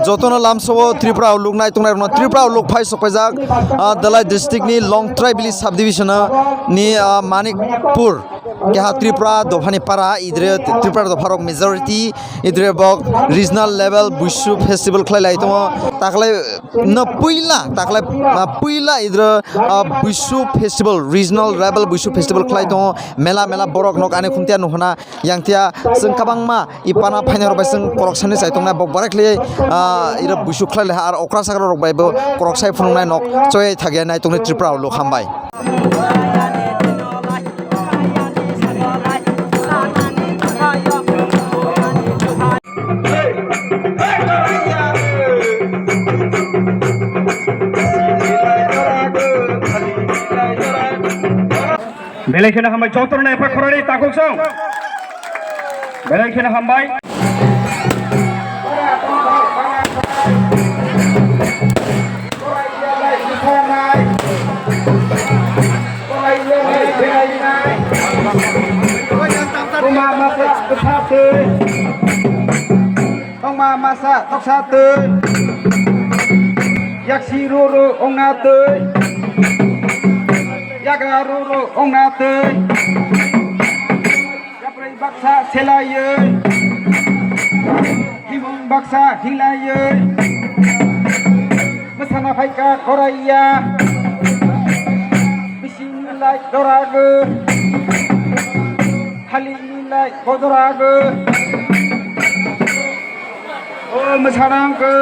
যতন লামসবো ত্রিপুরা আউটলুক নাই তংনাই ত্রিপুরা আউটলুক ফাই সপাইজাক দালাই डिस्ट्रिक्ट नि लंथ्राई विलेज सब डिविजन नि मानिकपुर केहा त्रिपुरा दफानि पारा इधर त्रिपुरा दफारक मेजॉरिटी इधर बक रीजनल लेवल बुशु फेस्टिवल खलाय दङ ताखलाय न पहिला इधर बुशु फेस्टिवल रीजनल लेवल बुशु फेस्टिवल खलाय दङ मेला मेला बरक नक आने खुंतिया नहना यांतिया जों काबांमा इपाना फाइनाल बाय जों करकसानि साइतंना बक बाराखले इधर बुशु खलाय आर अक्रा सागर रक बायबो करकसाय फुंनाय नक चय थागिया नाय तंनि त्रिपुरा आउटलुक खामबाय बेलायखेना हामबाय जौतरना एफा खरारि ताकुसों बेलायखेना हामबाय masa tok satu yak siruru ongate yak ruru ongate yak rai baksa selaye himung baksa hilaye mesana faika koraya bismillah doragu halilillah kodoragu oh mesarang ke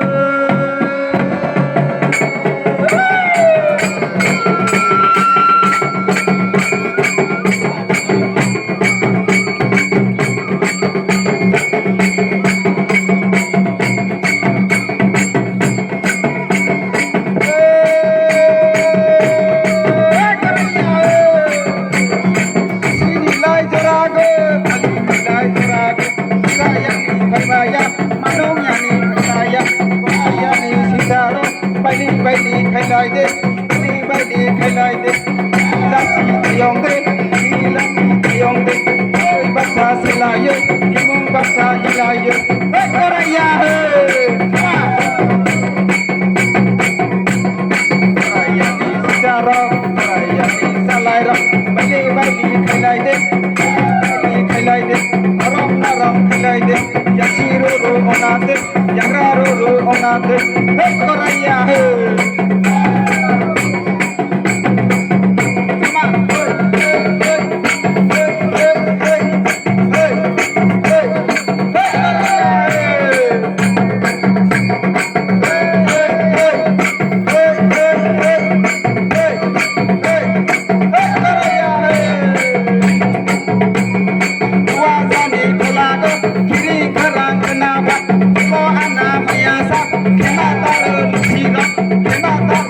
Kenapa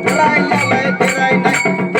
बोरायालाय बेरायनाय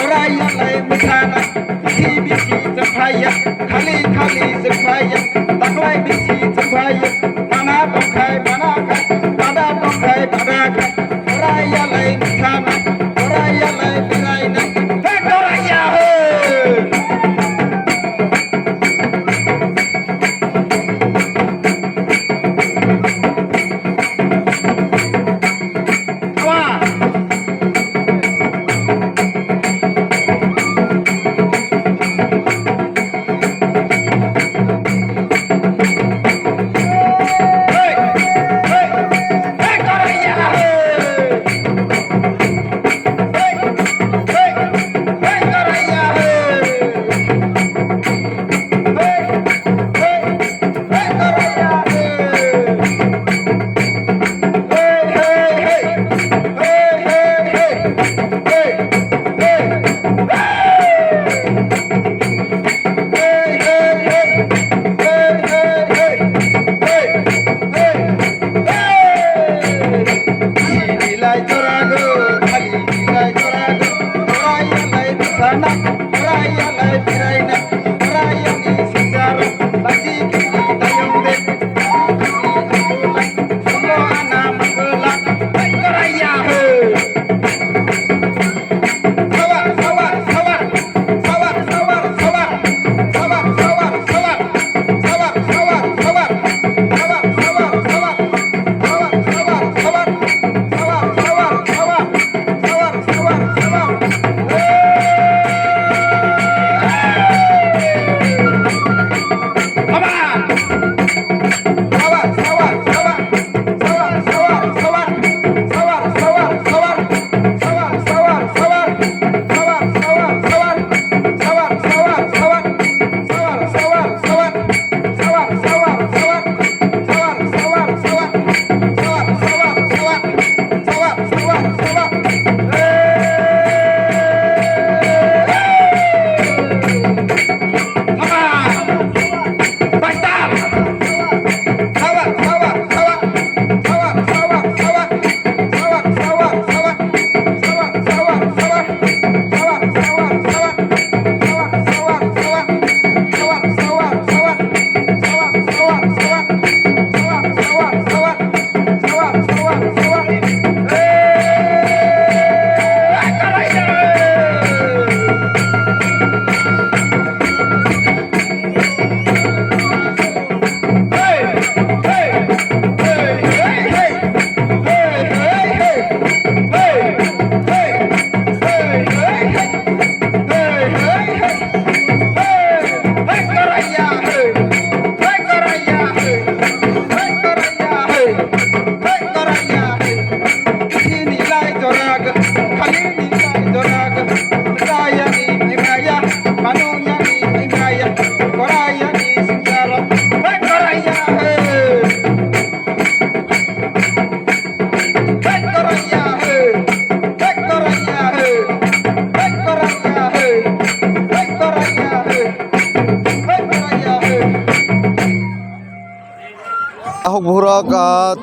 borok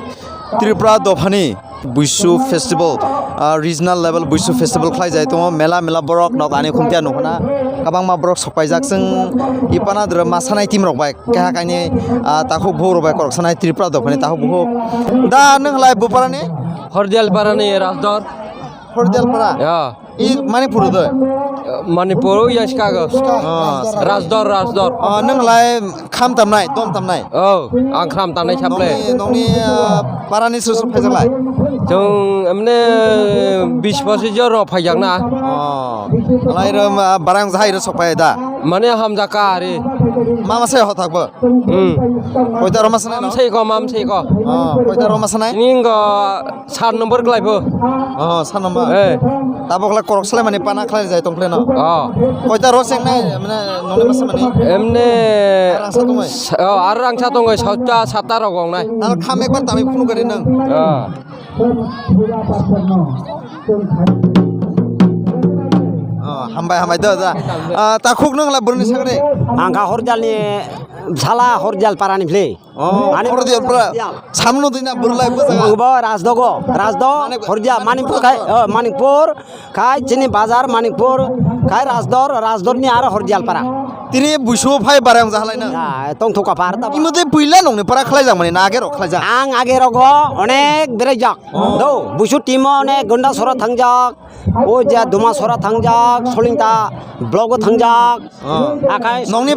Tripura Dophani Buishu Festival regional level Buishu Festival khlai jai tongo mela borok nok ani khumtia nokhna kabangma borok sokpaijak sing ipana dra masanai team rok bai kaha kaini takhok bhor bai korok sanai Tripura Dophani takhok bhok da nang halai buparani হরদিয়াল পারা নেই Rajdhar Hordalpara I Manipur do Manipur ইয়াসকাগ Rajdhar nang halai kham tamnai dom tamnai O আংখ্রাম তামনাই সাপলে nongni parani susu phaijalai जों एमने 20 বছর জর ফাইজাক না halai ro barang jahai ro sokpai da মানে হামজাকা আরে mama sai ho thakbo koita ro masanai no মাম সেই ক koita ro masanai নিং 7 নম্বর গ্লাইবো san number এ tabokla korok salai mani pana khlai jai tongple no ও koita ro seng nai mane nongni masamani এমনে rangsa tongoi আর রাংসা দङ সাতটা সাতটা রগং নাই nal kham ekbar tami phunu gari nang hambai da ta khuk nang la burni sagre angka horjalni sala horjal parani vle hordel pra samno dina burlai bujaga angbo razdo horja manikpur khai chini bazar manikpur khai rajdor ni ar horjal para tini buisu phai barang jahalai na tong thoka par ta imode puila nongni para khlai jang mani na age ro khlai jang ang age rogo onek berejak do busu timo onek gonda sora thangjak o ja duma sora thangjak solingta blog thangjak akai nongni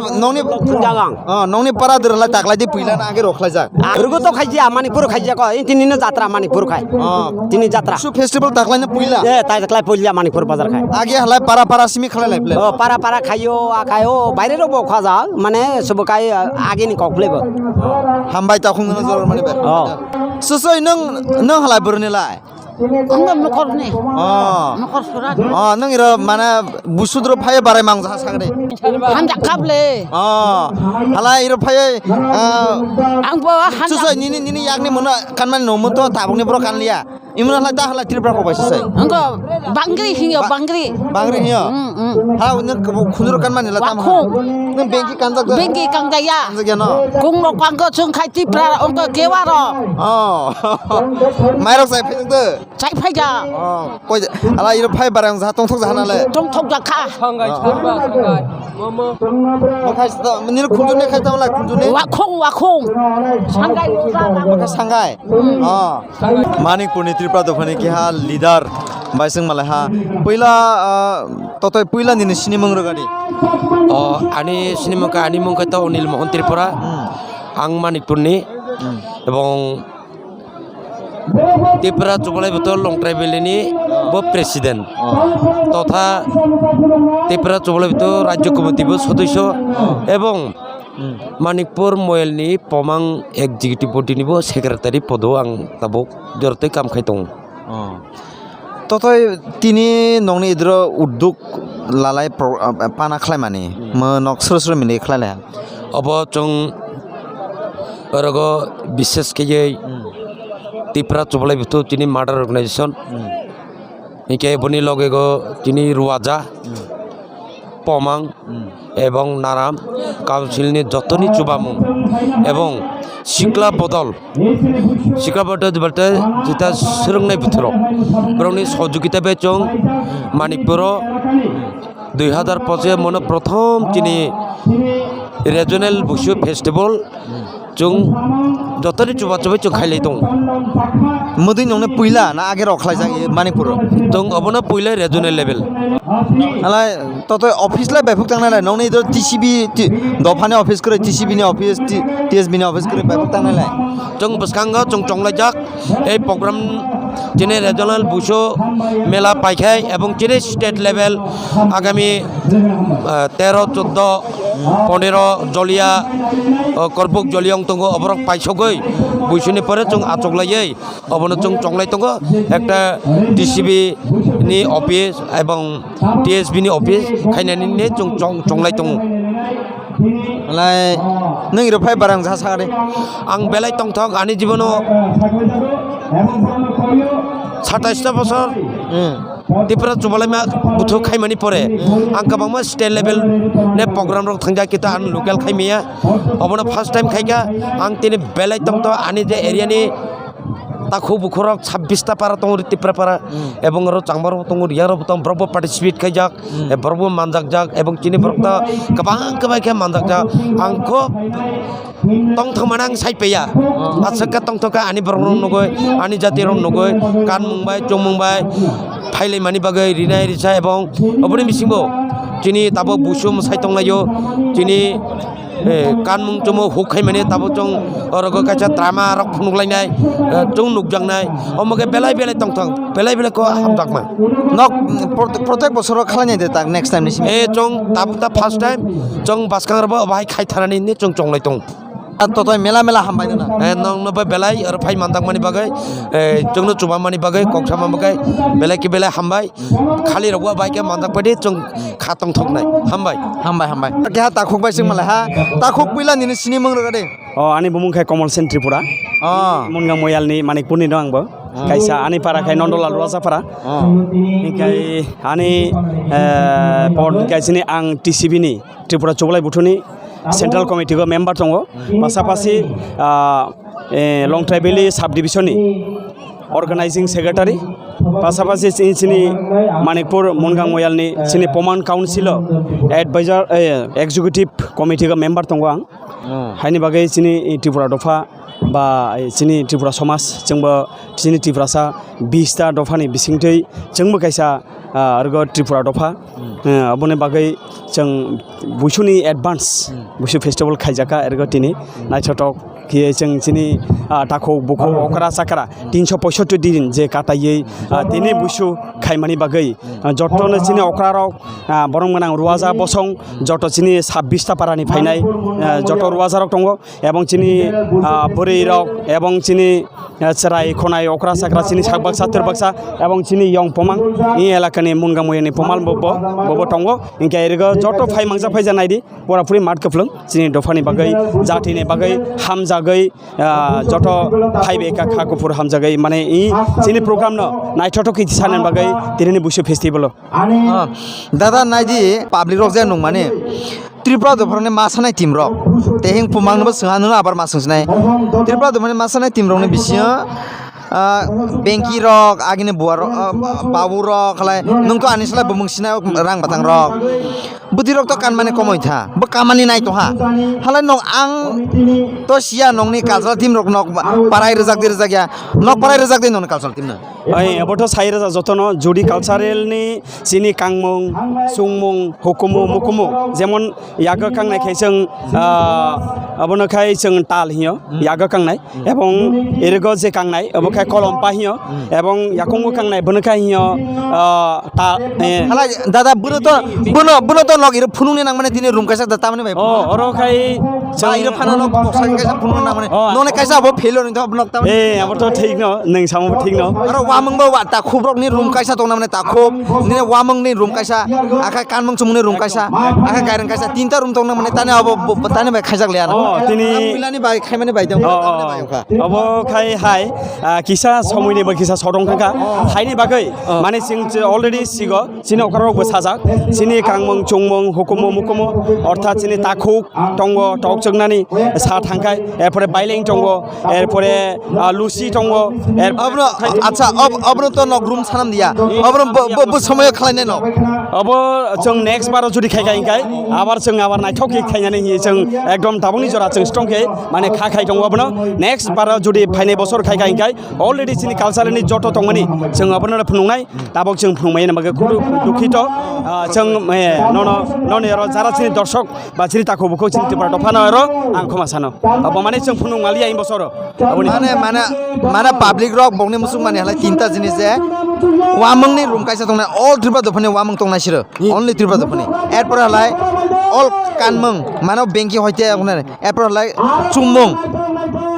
blog thangjagang nongni para dirla taklai di puila na age ro khlai jang rugo to khaijia manikpur khaijia ko tini na jatra manikpur khai tini jatra buisu festival taklai na puila e tai taklai polja manikpur bazar khai age halai para simi khlai lai ple para খাইও আখাইও বাইরে রব খাজা মানে সব কাই আগে নি ককলেব hambai ta khung na jor mani be susoi nang halai burni lai Enggak nukor nih, nukor surat. nang ira mana busudro phai barai mang jaha sagre Handak kable. halai ira phai Ang bawa handak. susoi nini yakni mona kanman nomu to tabungni bro kanlia imuna halai ta halai Tripura ko bai susoi Enggak bangri hiyo bangri. bangri hiyo ha nang khunjuro kanman la tam Wakung. nang benki kanjak Bengki kang daya. kanjak ya no Kung no kanggo chung khai Tripura ongko kewaro. mairok sai phai de Chai phaja. koi halai ira phai barang jaha tong thok jaha na le Tong thok jakha. 상가이 차르바 상가이 뭐뭐 makai nini khunjune khai tamla khunjune Wakung. Sanggai rosa. makai sangai Manipurni Tripura Dophani ki ha leader baising malai ha poila totoi poila nini sini mangrogani আনি সিনেমাকে আনি মুখে অনিল মোহন ত্রিপুরা আং মানিকপুরনি এবং ত্রিপুরা যুবলাই ভিতর long ট্রাইবেলনি president তথা ত্রিপুরা যুবলাই ভিতর রাজ্য কমিটির সদস্য এবং মানিকপুর ময়েলনি পমাং এক্সিকিউটিভ বডিনি সেক্রেটারি পদ আং তাবক জরতে কাম খাইতং totoi tini nongni idro udduk lalai pana khlai mani nok sro mini khlai la of চং রগ বিশেষ কে ত্রিপুরা চবলাই ভিতর তিনি মার্ডার অর্গানাইজেশন ইকে বনি লগে গো তিনি রুয়াজা পমাং এবং নারাম কাউন্সিলনি যতনি চুবামু এবং শিকলা বদল বলতে যেটা সোलोंनाय ভিতর ব্রনি সহযোগিতা বে চং মানিকপুর 2005 মনে প্রথম তিনি রিজনাল বুসু ফেস্টিভ্যাল চং যতনি চুবা চং খাইলাই দং mudin nongni puila na age ro khlai jang Manipur চং অবনা পইলা regional level halai totoi office lai baifuk tangnai lai nongni idro TCB Dophani office kore TCB ni office TSB ni office kore baifuk tangnai lai চং বসকাঙ্গা চং চংলাইজাক এই programme যিনি regional বুসো মেলা পাইখাই এবং যিনি স্টেট লেভেল আগামী 13, 14, 15 জলিয়া করবুক জলিয়ং তঙ্গ অবরক পাইছগৈ বুসুনি পরে চং আচগলাই অবন চং চংলাই তঙ্গ একটা টিসিবি নি অফিস এবং টিএসবি নি অফিস খাইনানি নে চং চংলাই তং halai nang iro phai barang jaha sagre আং বেলাই তং থক আনি জীবন 27টা বছর त्रिपुरा चुबालायमा बुथु खायमानि परे आं गोबांमा स्टेट लेभेल ने प्रग्राम रok थांजा किता आं लोकेल खायमिया अबनो फार्स्ट टाइम खायगा आं तिनि बेलाय तंतो आनि जे एरियानि ताखौ बुखरक 26टा पारा दङ त्रिपुरा पारा এবং आरो चांबार दङ रियार दङ ब्रबो पार्टिसिपेट खायजाक ब्रबो मानजाक जाक এবং तिनि ब्रबता गोबां गोबां मानजाक जाक आंखौ tong thomana ang saipeya atsaka tong thoka ani borong nogoi ani jati rong nogoi kan mungbai chong mungbai phailai mani bagai rinai risa ebong oboni misingbo chini tabo busum saitong layo chini kan mung chomo hukai mani tabo chong orogo kacha drama rok phunuglainai chong nukjangnai omoge belai belai tong thong belai belai ko hamjakma nok প্রত্যেক বছর খালাইনাই দে তাক next time নিসি e chong tabta first time chong baskangrbo bahai khai thanani ni chong chonglai tong ততই মেলা মেলা হামবাই না nong no belai ar phai mandak mani bagai chongno chuba mani bagai koksama bagai belai ki belai hambai khali rogwa bai ke mandak padi chong khatong thoknai hambai হামবাই হামবাই কেহা তাখুক বাইসিং মালে হা তাখুক পিলা নিনি সিনি মং রগা দে ani bumungkai Komal Sen Tripura अ mungang moyalni manikpurni dong angbo kaisa ani para kai nondolal rosa para kai ani port kaisini ang TCB ni Tripura Chobolai Buthuni Central Committee ko member tongo pasapasi Long Tribally Subdivision ni Organizing Secretary pasapasi sini Manipur Mungang Moyalni sini Poman Council Advisor Executive Committee ko member tongo ang haini bagai sini Tripura Dofa ba sini Tripura Somas jengbo sini Tripura sa 20टा दफानि बिसिंथै जोंबो कायसा आरो त्रिपुरा दफा abone bagai जों बुसुनि advance बुसु festival खायजाका आरो तिनि नाइथटक किए जों सिनि ताखौ बुखौ अकरा साकरा 365 दिन जे काटायै तिनि बुसु खायमानि बागै जटनो सिनि अकराराव बरं गोनां रुवाजा बसं जट सिनि 26टा पारानि फायनाय जट रुवाजारक दङ एबं सिनि बोरै रक एबं सिनि चराय खनाय अकरा साकरा सिनि साकबाक्सा तिरबाक्सा एबं सिनि यं पमां इ एलाकानि मुनगामयनि पमाल बबो दङ इंके एरगो जट फाय मांजा फाय जानायदि बराफुरि माट कफ्लुं सिनि दफानि बागै जातिनि बागै हामजागै जट फायबेका खाकुपुर हामजागै माने इ सिनि प्रोग्राम न नाइथटक इति सानन बागै तिरिनि बुसु फेस्टिवल दादा नाइदि पाब्लिक रक जे नं माने त्रिपुरा दफरने मासानाय टीम रक तेहिं पुमांनबो सोहानो आबार मासंसनाय त्रिपुरा दफरने मासानाय टीम रकने बिसियो बेंकी रक आगिने बुआ रक बाबु रक खालाय नोंथ' आनिसला बुमंसिना रां बाथां रक बुद्धि रक तो कान माने कमय था ब कामानि नाय तो हा हालाय नं आं तो सिया नंनि कालचार टीम रक नक पाराय रजाक दे रजागिया नक पाराय Razzaq they none culture team न ओइ अबथ' साइरा जतनो जुडी कालचारेलनि सिनि कांमुं सुंमुं हुकुमु मुकुमु जेमन यागो कांनाय खायजों अबनखाय जों ताल हियो यागो कांनाय एबं एरगो जे कांनाय अबखाय कलम्पा हियो एबं याकंगो कांनाय बनखाय हियो ता हालाय दादा बुनो तो नक इरो फुनुनि नां माने दिनै रुम कायसा दाता माने भाई अरखाय जों इरो फाना नक बक्सा कायसा फुनुनि नां माने नने कायसा अब फेलो नि नक ता अबथ' ठीक न नों सामो ठीक न आरो वामंबो वा ता खुब्रकनि रुम कायसा दं ना माने ता खुब नि वामंनि रुम कायसा आखा कानमंग चुमुनि रुम कायसा आखा गायरन कायसा तीनटा रुम दं ना माने ताने अब ताने भाई खायजाक लिया ना तिनि पिलानि बाय खायमानि बाय दं अब खाय हाय किसा समयनि बा किसा सदं थांखा हायनि बागै माने सिं अलरेडि सिग सिनि अकराव बसाजाक सिनि कांमं चुंमं हुकुमु मुकुमु अर्थात सिनि ताखौ दंग टक जोंनानि सा थांखाय एरपरे बाइलें दंग एरपरे लुसि दंग अबनो अच्छा अबनो तो नक रुम सानाम दिया अबनो ब समय खालायनाय न अब जों नेक्स्ट बार जुदि खायखाय आबार जों आबार नायथौखि खायनानै जों एकदम दाबुंनि जरा जों स्ट्रंखै माने खाखाय दङ अबनो नेक्स्ट बार जुदि फायनाय बसर खायखाय अलरेडि सिनि कालचारनि जट दंमोनि जों अबनो फुंनाय दाबक जों फुंमाय नामा दुखित जों नन जारा सिनि दर्शक बा सिनि ताखौ बुखौ सिनि त्रिपुरा दफानो आरो आं खमा सानो अब माने जों फुनुंमालिया इन बसर माने पाब्लिक रक बंनि मुसुं माने हलाय तीनटा जिनिस जे वामंनि रुम कायसा दंना अल त्रिपुरा दफानि वामंग दंना सिरो ओनलि त्रिपुरा दफानि एरपर हलाय अल कानमंग माने बेंकी हयते आगुना एरपर हलाय चुममंग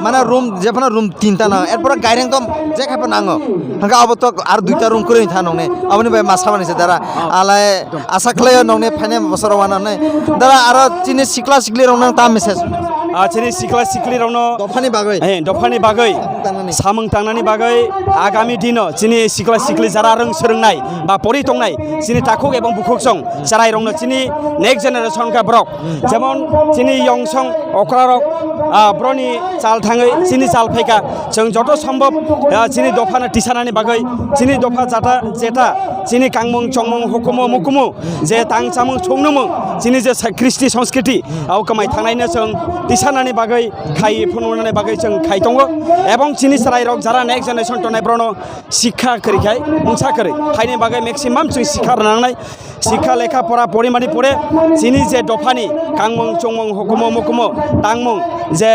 माने रूम जेफाना रूम तीनटा ना एरपर गायरें तो जे खायफा नाङो हांगा अब तो आरो दुइटा रूम करै था नंने अबनि बाय मासा बानिसे दारा आलाय आसा खलाय नंने फायने बसराव वानानै दारा आरो तिनि सिक्ला सिक्लि रंनां ता message sini sikla sikli rongno দফানি বাগৈ dofani bagai samung tangnani bagai agami dino sini sikla sikli jara rong serengnai ba pori tongnai sini takuk ebong bukhuk song sarai rongno sini next generation ka brok jemon sini yongsong okrarok broni chal thangai sini chal phaika जों যত সম্ভব sini dofana tisanani bagai sini dofa jata jeta sini kangmung chongmung hukumu mukumu je tangchamung chongnumung sini je kristi সংস্কৃতি au kamai thangnai जों tisanani bagai khai phununani bagai जों khai tongo এবং sini sarai rok jara next generation tonai brono শিক্ষা korikai mungsa kori khaini bagai maximum जों শিক্ষা rangnai শিক্ষা লেখা পড়া পরিমাণি পড়ে sini je dofani kangmung chongmung hukumu mukumu tangmung je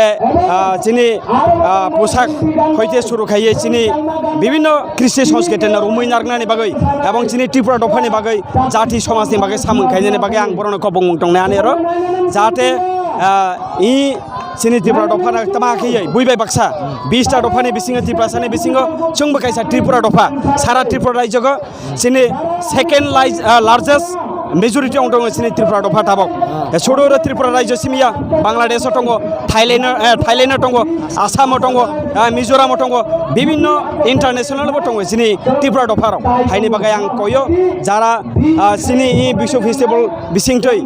sini পোশাক হইতে শুরু খাইয়ে চিনি বিভিন্ন কৃষ্টি সংস্কৃতির রুমুই নারগনানি বাগৈ এবং চিনি ত্রিপুরা দফানি বাগৈ জাতি সমাজনি বাগৈ সামুং খাইনানি বাগৈ आं बरनो कबंग दंनाय आनि र जाहाथे इ sini Tripura dofana tamakiyai buibai baksa 20 ta dofani bisingo Tripura sani bisingo chungba kaisa Tripura dofa sara Tripura raijogo sini second largest majority ong dong sini Tripura dofa tabok sodoro Tripura raijo simia Bangladesh tongo Thailand tongo Assam tongo Mizoram tongo bibinno international bo tongo sini Tripura dofa rok haini bagai ang koyo jara sini i bisho festival bisingtoi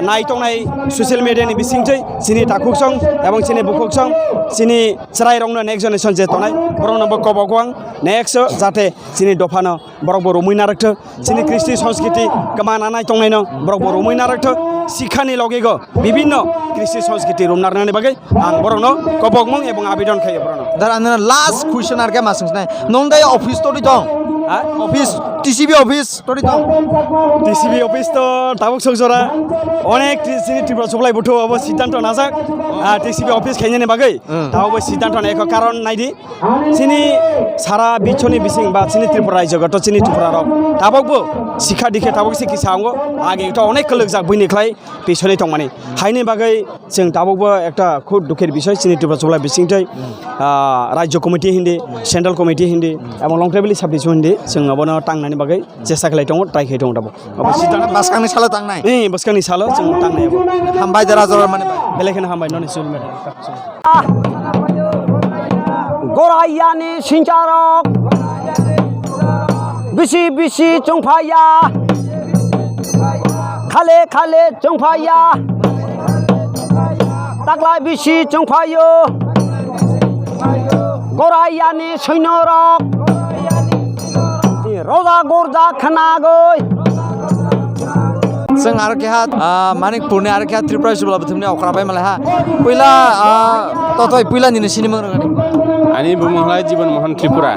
nai tongnai social media ni bisingtoi sini takuk song এবং sini bukuk song sini serai rongno next generation je tonai borong nabo kobogwang next jate sini dofano borok bo rumui narakto sini kristi সংস্কৃতি kemana nai tongnai no borok bo rumui narakto শিক্ষানি লগেগো বিভিন্ন কৃষি সংস্কৃতি রুমনারনানি বাগৈ আং বরনো কবগমং এবং আবেদন খাইয়ে বরনো দার আন্দা লাস্ট কুইশন আর কে মাসংস নাই নংদাই অফিস তো দং অফিস টিসিবি অফিস তো দং টিসিবি অফিস তো তাবুক সজরা অনেক sini Tripura supply butuh abo siddhanto najak TCB office খাইনানি বাগৈ তাও সিদ্ধান্ত নাই কারণ নাইদি sini সারা বিছনি বিসিং বা sini Tripura রাজ্যগত sini Tripura rok তাবকবো শিক্ষা দিকে তাবক সিকি সাঙ্গো আগে তো অনেক কলক যাক বইনিখ্লাই পিছনে টংমানি হাইনি বাগৈ जों তাবকবো একটা খুব দুঃখের বিষয় sini Tripura supply বিসিংটাই রাজ্য committee Hindi central committee Hindi এবং লং ট্রাভেল সাবডিস হিন্দি जों আবনো টাংনানি বাগৈ চেষ্টা খালাই দङ ট্রাই খাই দङ তাবক অব সিদ্ধান্ত বাসকানি সালো তাংনাই বসকানি সালো जों টাংনাই হামবাই দারা জর মানে বেলেখানে হামবাই ননি সুল মেটা গোরাইয়ানি সিংচারক বিসি বিসি চংফাইয়া খালে খালে চংফাইয়া তাগলাই বিসি চংফাইयो গোরাইয়ানি সৈন্যরক রোজা গোরজা খানাগৈ जों आरो केहा मानिकपुरनि आरो केहा त्रिपुरा जुबला बुथुमनि अख्राबाय मालाय हा पहिला ततय पहिला निनो cinema रंगानि ani bumanglai jiban mohan Tripura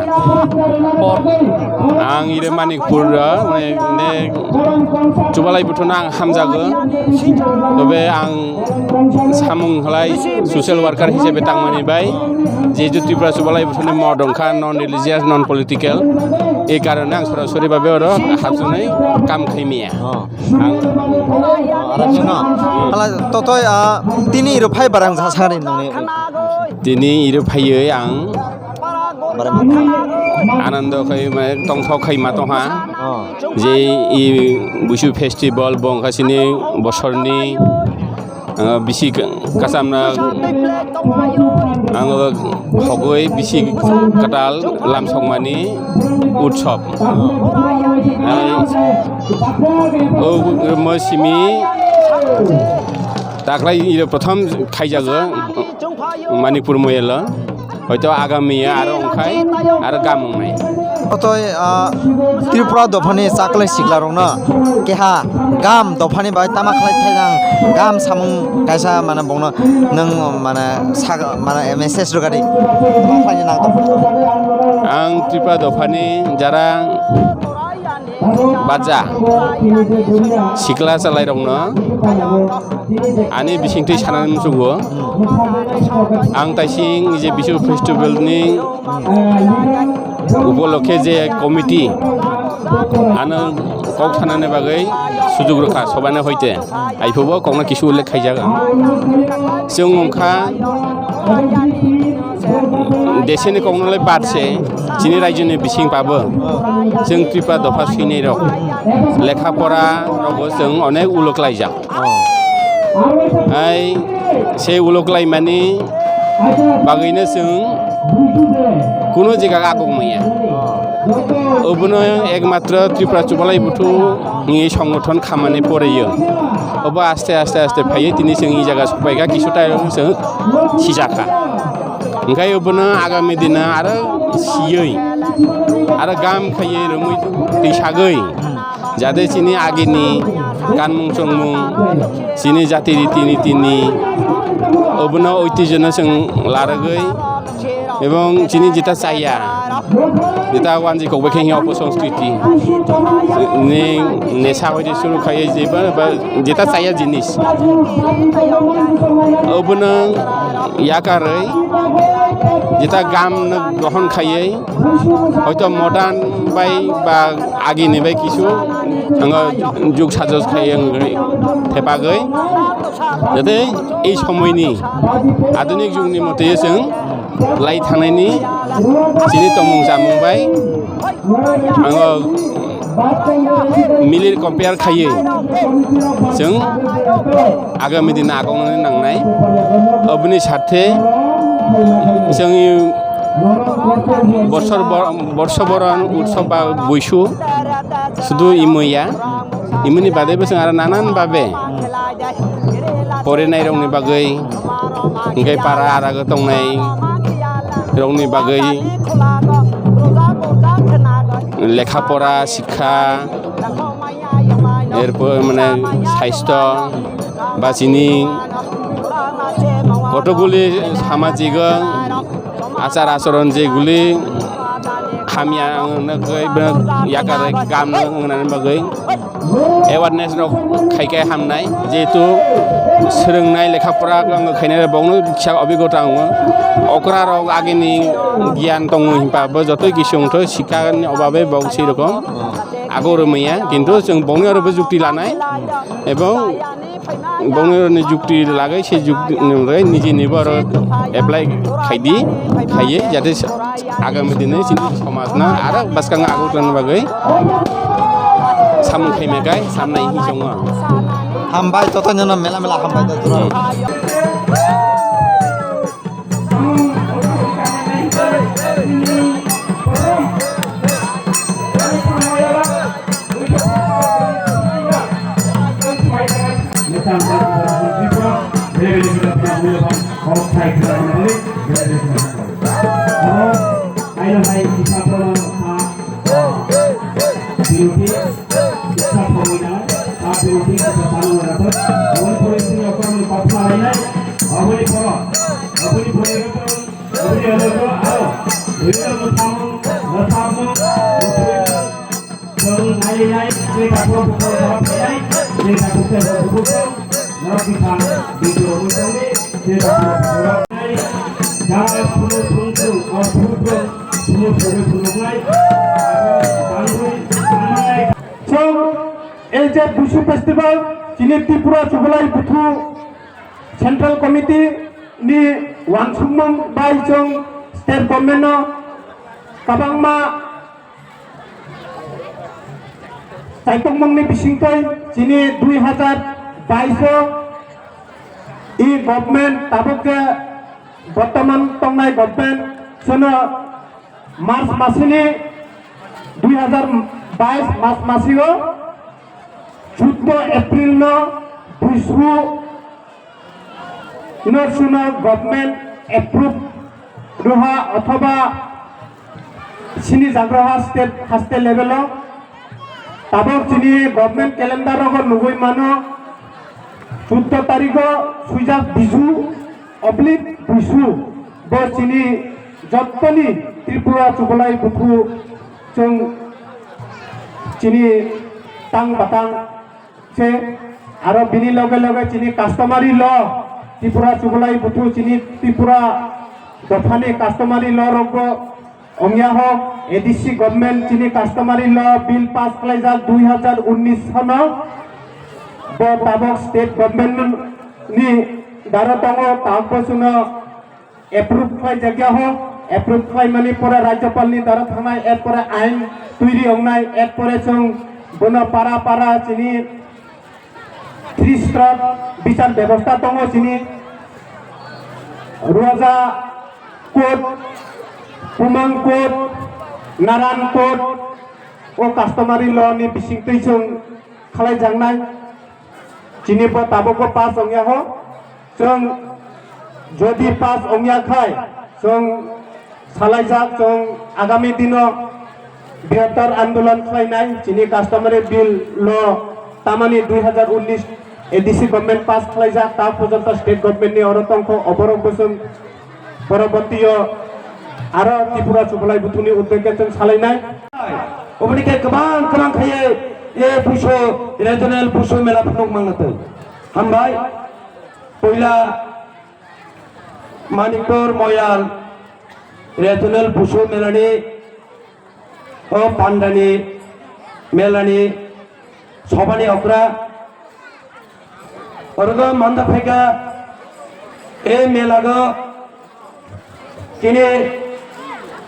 ang ire manikpur ne chubalai buthona ang hamjago tobe ang samung halai social worker hisebe tangmani bai jeju Tripura chubalai buthoni modongkha non religious non political ei karone ang sorasori babe oro habsunai kam khaimia ang आराचना आला ततय तिनि रो फाइ बारां जासारि नंनि tini ire phaioi ang आनंद खै तंस खै मातहा जे इ बुसु फेस्टिवल बंखासिनि बसरनि बिसि कासामना आं हगै बिसि काटाल लामसंमानि उत्सव ओ मसिमि दाख्लै प्रथम खाइजागो मणिपुर मयेल হয়তো আগামী আরো অংখাই আর গামংনাই ततय त्रिपुरा दफानि साकलै सिगला रंना केहा गाम दफानि बाय तामा खलाय थाइदां गाम सामुं कायसा माने बंनो नों माने माने मेसेज रगारि तामा खलायनि ना आं त्रिपुरा दफानि जारा बाजा सिख्ला चालाय रंनो आनि बिसिंथि सानानै मुसुगो आं ताइसिं जे बिसु फेस्टिवलनि उपलक्षे जे कमिटी आनो कक थानानै बागै सुजुग रखा सबानो हयते आइफोबो ककना किसु उल्लेख खाइजागोन जों अंखा देशनि ककनालाय बादसे जिनि रायजोनि बिसिं पाबो जों त्रिपुरा दफा सुइनाय रक लेखा परा रगो जों अनेक उलुक लाइजा आइ से उलुगलायमानि बागैनो जों कुनु जायगा आगम मैया अबनो एकमात्र त्रिपुरा चुबालाय बुथुनि संगठन खामानि परायो अब आस्ते आस्ते आस्ते फायो दिनै जों इ जायगा सफायगा किसु टाइम जों सिजाखा ओंखाय अबनो आगामी दिना आरो सियै आरो गाम खायै रोमै दैसागै जाहाथे सिनि आगिनि गानमुं संमुं सिनि जाति रीति नीतिनि अबनो ঐতিহ্যनो जों लारगै এবং যিনি যেটা চাইয়া যেটা ওয়ানজি কবেखे हियाव संस्कृति ने नेशा बायदि शुरू खायो जेबो जेटा चाइया जिनिस अबनो याकारै जेटा गाम ग्रहण खायै হয়তো मडार्न बाय बा आगिनि बाय किसु आङो जुग साजस खायो थेपागै जाथे এই সময়नि आधुनिक जुगनि मथे जों लाई थानायनि जिनि तमुं जामुंबाय आङो मिलिर कम्पेयार खायो जों आगामी दिन आगावनानै नांनाय अबनि साथे जोंनि बर्षबरण उत्सव बा बैसु शुधु इमैया इमैनि बादैबो जों आरो नानान बाबे फरायनाय रंनि बागै ओंखाय पारा आरागो दंनाय रंनि बागै लेखा पढ़ा शिक्षा एरपर माने स्वास्थ्य बा जिनि कतगुली सामाजिक आचार आचरण जेगुली खामिया याकारै गाम होनानै बागै एवारनेस खायखाय हामनाय जिहेतु सोलोंनाय लेखा फरा आङो खायनाय बावनो फिसा अभिज्ञता आङो अकरा रग आगिनि गियान दङ हिंपाबो जत किसुंथ शिक्षानि अभाबे बाव सेरकम आगो रोमैया किन्तु जों बावनो आरो जुक्ति लानाय एबं बावनो जुक्ति लागै से जुक्ति निजेनिबो आरो एप्लाइ खायदि खायो जाहाथे आगामी दिनै जोंनि समाजना आरो बासखां आगोनि बागै सामुं खायमेगाय सामनाय हिजों हामबाय ततन मेला मेला हामबाय दरा बुशु फेस्टिवल चिनी त्रिपुरा चुगलाई बुथु सेंट्रल कमिटी नि वानसुमं बाय जों स्टेट गभर्नमेंट काबांमा साइतंमंनि बिसिंकै चिनी 2022 इ गभर्नमेंट ताबके बर्तमान तंनाय गभर्नमेंट सोनो मार्च मासनि 2022 मार्च मासिगो 14 एप्रिल न बुशु इनोसुनो गभर्नमेंट एप्रूव रुहा अथवा सिनी जाग्रहा स्टेट हास्ते लेवल ताबक चिनी गभर्नमेंट कैलेंडर को नुगुई मानो 14 तारीख सुजा बिजु अब्लिक बुशु ब चिनी जत्तनी त्रिपुरा चुगलाई बुथु जों चिनी टांग बाटांग से आरो बिनि लगे लगे चिनी कास्टमारी ल त्रिपुरा चुगलाई बुथु चिनी त्रिपुरा दफानी कास्टमारी ल रंगो अंगिया हो एडीसी गवर्नमेंट चिनी कास्टमारी ल बिल पास खालायजा 2019 सन ब ताबक स्टेट गवर्नमेंट नि दारा दङ ताबसुनो एप्रूव खाय जगह हो एप्रूव खाय माने परे राज्यपाल नि दारा थानाय एत परे आइन तैरि अंगनाय एत परे जों बनो पारा पारा चिनी 3 स्टार विचार व्यवस्था दङ चिनी रुवाजा कोट पुमां कोट नारान कोट ओ कास्टमारी ल नि बिसिंतै जों खालाय जांनाय चिनिबो ताबोको पास अंगिया हो जों जदि पास अंगिया खाय जों सालायजाक जों आगामी दिनो बृहत्तर आंदोलन खालायनाय चिनि कास्टमारी बिल ल तामानि 2019 एडिसि गभर्नमेंट पास खालायजाक ता पर्यन्त स्टेट गभर्नमेंट नि अरतंखौ अबरं बोसोन परबर्तीय आरो त्रिपुरा चुबलाय बुथुनि उद्देश्य जों सालायनाय अबनिके गोबां खायो ए बुसो रिजनेल बुसो मेला फुंक मांगनोतै हामबाय पहिला मानिकपुर मयाल रिजनेल बुसो मेलानि ओ पांडानि मेलानि सबानि अग्रा अर्ग मांदा फैगा ए मेलागो किने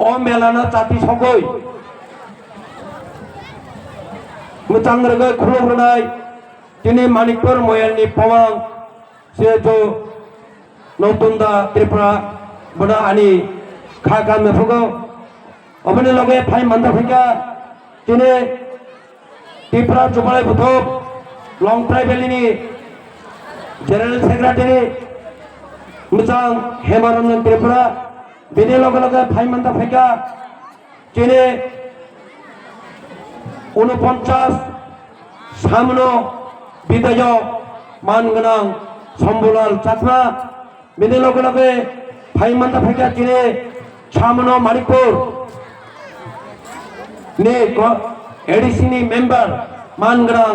ओ मेलानो जाति सगै मोजां रोगै खुलुमग्रोनाय दिनै मानिकपुर मयालनि पवां जिहेतु नौतुंदा त्रिपुरा बना आनि खागा मेफुगो अबनि लगे फाइ मांदा फैगा दिनै त्रिपुरा जुबालाय बुथुब लं ट्राइबेलनि जेनेरेल सेक्रेटारि मोजां हेमारंजन त्रिपुरा बिनि लगे लगे फाइ मांदा फैगा दिनै 49 सामनो विधायक मानगोनां शम्भुलाल चाकमा बिनि लगे लगे फाइ मांदा फैगा दिनै सामनो मानिकपुर नि एडिसिनि मेम्बार मानगोनां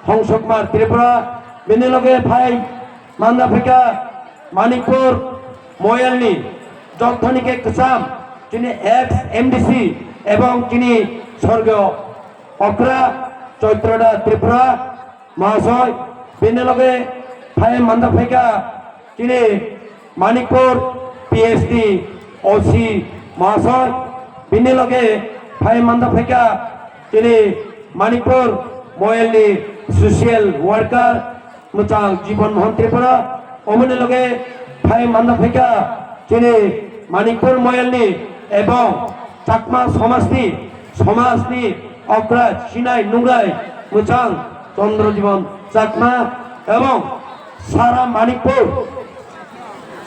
हंस कुमार त्रिपुरा बिनि लगे फाइ मांदा फैगा मानिकपुर मयालनि जगधनिके कसाम जिनि एक्स एमडीसी एवं जिनि स्वर्गीय अग्रा चैत्रदा त्रिपुरा महाशय बिनि लगे फाइ मांदा फैगा जिनि मानिकपुर पीएचडी ओसी महाशय बिनि लगे फाइ मांदा फैगा जिनि मानिकपुर मयालनि सोशियल वर्कर मोजां जीवन मोहन त्रिपुरा अबनि लगे फाइ मांदा फैगा जिनि मानिकपुर मयालनि एवं चाकमा समाजनि अग्रा सिनाय नुंगाय मोजां चंद्रजीवन चाकमा एवं सारा मानिकपुर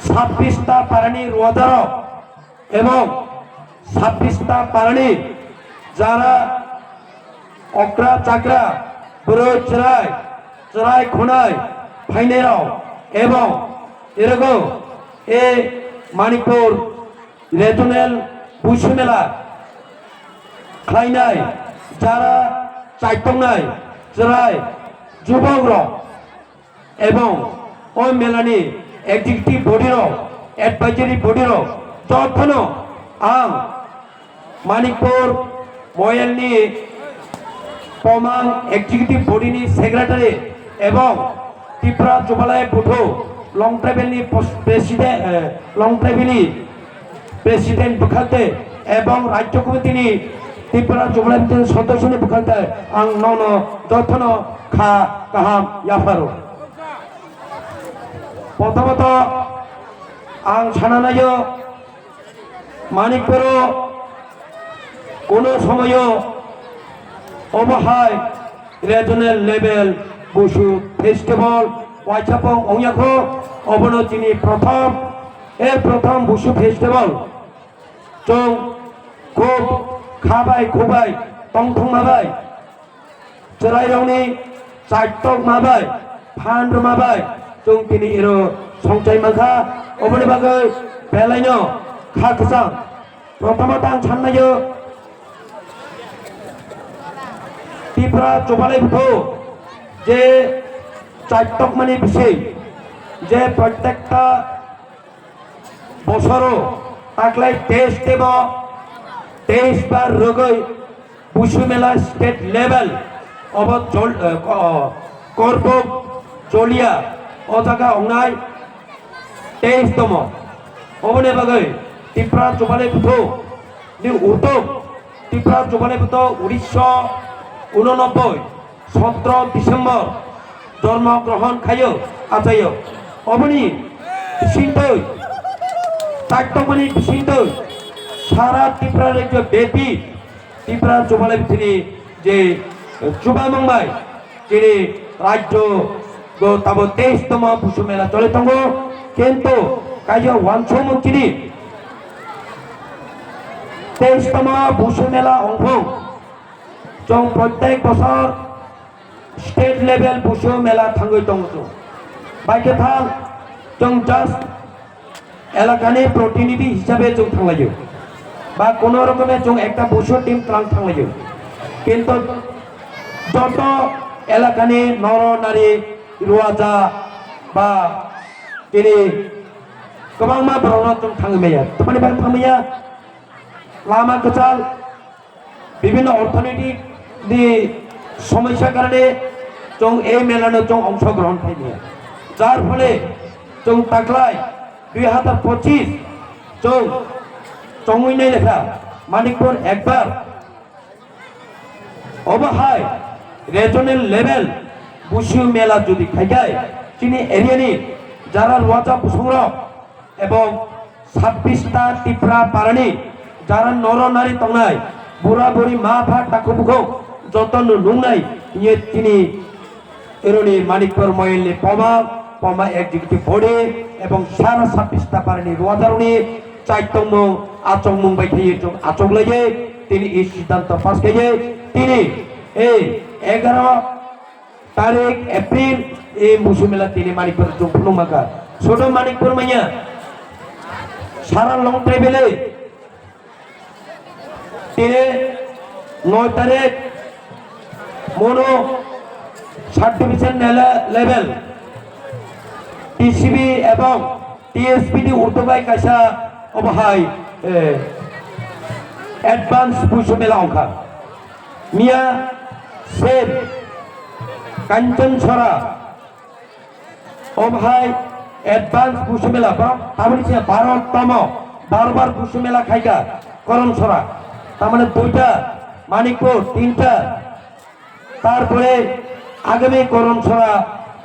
26टा पारानि रुवादार एवं 26टा पारानि जारा अग्रा चाकरा बुरै चराय खुनाय फाइनेराव एवं एरगो ए मानिकपुर रिजनेल बुसु मेला खालायनाय जारा चाइतंनाय चराय जुबक एवं ओ मेलानि एक्जिक्यूटिव बडी एडवाइजरी बडी जथनो आं मानिकपुर मयालनि पमां एक्जिक्यूटिव बडीनि सेक्रेटारि एवं त्रिपुरा जुबालाय बुथु लं ट्राइबेलनि प्रेसिडेंट बुखाते एवं राज्य कमिटिनि त्रिपुरा जुबालाय बुथुनि सदस्यनि बुखाते आं नौनो जथनो खा गाहाम याफारो प्रथमत आं सानानायो मानिकपुर कोनो समय अबहाय रिजनेल लेवल बुसु फेस्टिवल वाइचापं अंगियाखौ अबनतिनि प्रथम बुसु फेस्टिवल जों खूब खाबाय खुबाय तंथंमाबाय चरायरावनि चाइटक माबाय फान्ड माबाय जों दिनै एरो संचाय माखा अबनि बागै बेलायनो खाखसां प्रथमत आं साननायो त्रिपुरा जुबालाय बुथु जे चाइटक मानि बिसय जे प्रत्येकटा बसरो ताकलाय टेस्ट देब 23 बार रगै बुसु मेला स्टेट लेवल अब करबक जलिया ओ जागा अंनाय 23 दम अबनि बागै त्रिपुरा जुबालाय बुथु नि उर्दक त्रिपुरा जुबालाय बुथु 1989 17 डिसेम्बर जन्म ग्रहण खायो आजायो अबनि सिंतै চারটমণি বিশিষ্ট সারা ত্রিপুরা রাজ্য ব্যাপী ত্রিপুরা চুবালাই তিনি যে চুবামংবাই তিনি রাজ্য তাব 23তম বুসু মেলা চলে দङ কিন্তু কাইজो वानसमु তিনি 23তম বুসু মেলা অংশ जों प्रत्येक बছর स्टेट लेवल बुसु मेला थांगै दङ बाइके थां जों जास्ट एलाकानि प्रतिनिधि हिसाबै जों थांलायो बा कोनो रकमे जों एकटा बुसु टीम थांलायो किन्तु যত এলাকাनि नर नारी रुवाजा बा दिनै गोबां मा बर'ना जों थाङोमैया तमानि बाय थाङोमैया लामा गोजाल বিভিন্ন অর্থনৈতিক সমস্যার কারণে जों এই মেলানো जों অংশগ্রহণ খাইনি যার ফলে जों তাকলাই 2025 जों চঙইনাই লেখা মানিকপুর একবার অবহাই রিজনাল লেভেল বুসু মেলা যদি খাইগায় চিনি এরিয়ানি যারা রোয়াজা বুসুংর এবং 26টা ত্রিপুরা পারানি যারা নর নারী তংনাই বুড়া বুড়ি মা ভা টাকুবুখো যতন নুংনাই ইয়ে তিনি এরনি মানিকপুর ময়লি পমা এক্সিকিউটিভ বডি এবং সারা 26টা পারানি রোয়াজারনি চাইতংমু আচংমুং বাইথাইয়ে जों আচংলাইয়ে তিনি এই সিদ্ধান্ত পাস খাইয়ে তিনি এই 11 तारीख एप्रिल ए बुसु मेला তিনি মানিকপুর जों फुलुंमाका ছোট মানিকপুর মাইয়া সারা লং ট্রাভেলে তিনি 9 तारीख mono sub division level TCB এবং টিএসপিডি উর্দুবাই কাইসা অবহাই অ্যাডভান্স বুসু মেলা অংখা মিয়া সেব কাঞ্চন ছড়া অবহাই অ্যাডভান্স বুসু মেলা তারপরে 12তম 12বার বুসু মেলা খাইকা করম ছড়া তার মানে 2টা মানিকপুর 3টা তারপরে আগামী করম ছড়া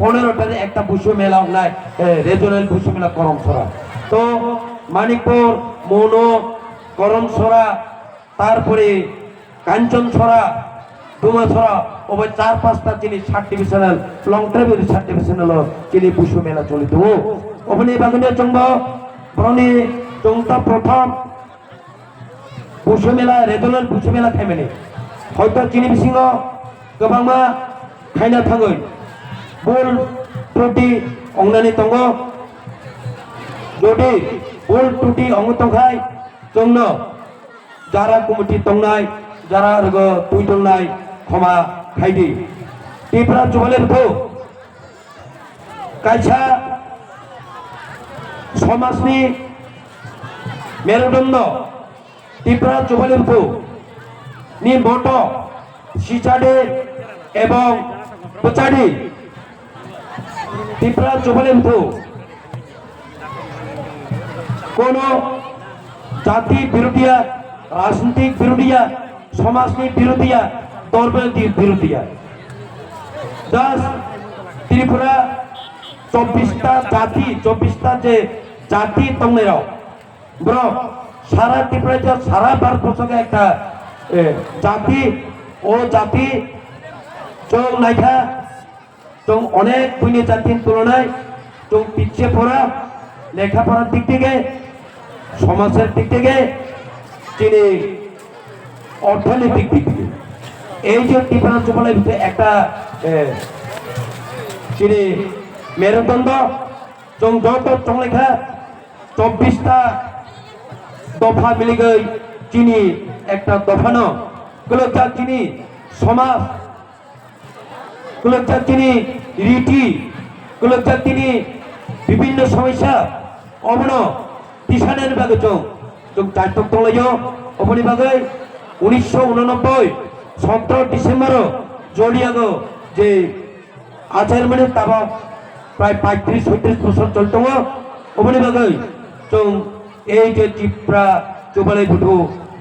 15টাতে একটা বুসু মেলা নাই রিজনাল বুসু মেলা করম ছড়া তো মানিকপুর মনো করম ছড়া তারপরে কাঞ্চন ছড়া দুমা ছড়া ওই 4-5টা যিনি sub divisional long travel sub divisional যিনি বুসু মেলা চলিত ওখানে বাগানে চংব ব্রনি চংটা প্রথম বুসু মেলা রিজনাল বুসু মেলা খাইমেনি হয়তো চিনি বিসিङ गोबांमा खायना थाङै बुल टुटी अंगनानि दङ जुदि बुल टुटी अंग दंखाय जोंनो जारा कमिटि दंनाय जारा रगो तुइ दंनाय क्षमा खायदि टिप्रा जुबलेबखौ कायसा समाजनि मेरुदण्ड टिप्रा जुबलेबखौ नि मत सिचाडे এবং পচাডি ত্রিপুরা চুবালেমথু কোন জাতি বিরোধিয়া রাজনৈতিক বিরোধিয়া সমাজনী বিরোধিয়া ধর্মের বিরোধিয়া দাস ত্রিপুরা 24টা জাতি 24টা যে জাতি তংনের ব্র সারা ত্রিপুরা সারা ভারতবর্ষকে একটা জাতি ও জাতি जों नायखा जों अनेक पुण्य जातिनि तुलनाয় जों पिछे पड़ा लेखापড়ার दिक থেকে সমাজের दिक থেকে যিনি অর্থনৈতিক দিক থেকে এই যে ত্রিপুরা চুবালের ভিতরে একটা যিনি মেরুদণ্ড जों যত চংলেখা 24টা দফা মিলে গই যিনি একটা দফানো গুলো যিনি সমাজ কুলকচার তিনি রীতি কুলকচার তিনি বিভিন্ন সমস্যা অবন দিশানের বাগে চোখ চারটক তলাইও অবনি বাগে 1989 17 ডিসেম্বর জড়িয়াগ যে আচার মানে তাবা প্রায় 35-36 বছর চলত অবনি বাগে চোখ এই যে ত্রিপুরা চুবালাই বুটু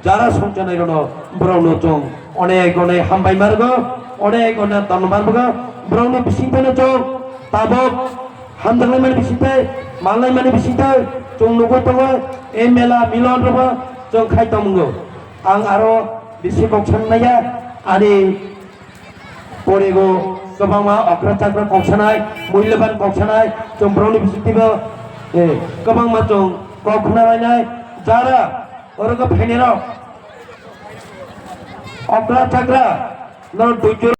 যারা সঞ্চালন ব্রণ চোখ অনেক অনেক হামবাই মার্গ অনেক অনেক ধন্যবাদ ব্রহ্ম বিশিঙ্খনে চোখ তাবক हामजानाय माने बिसिथाय माननाय माने बिसिथाय जों नुगो दङ ए मेला मिलन रबा जों खायतमगौ आं आरो बिसि कौसाननाया आरो परिगो गोबां अग्रा चाग्रा कौसानाय मूल्यबान कौसानाय जों ब्रौनि बिसिथिबो गोबां मा जों कौखनायनाय जारा अरगो फैनेराव अग्रा चाग्रा न दुजो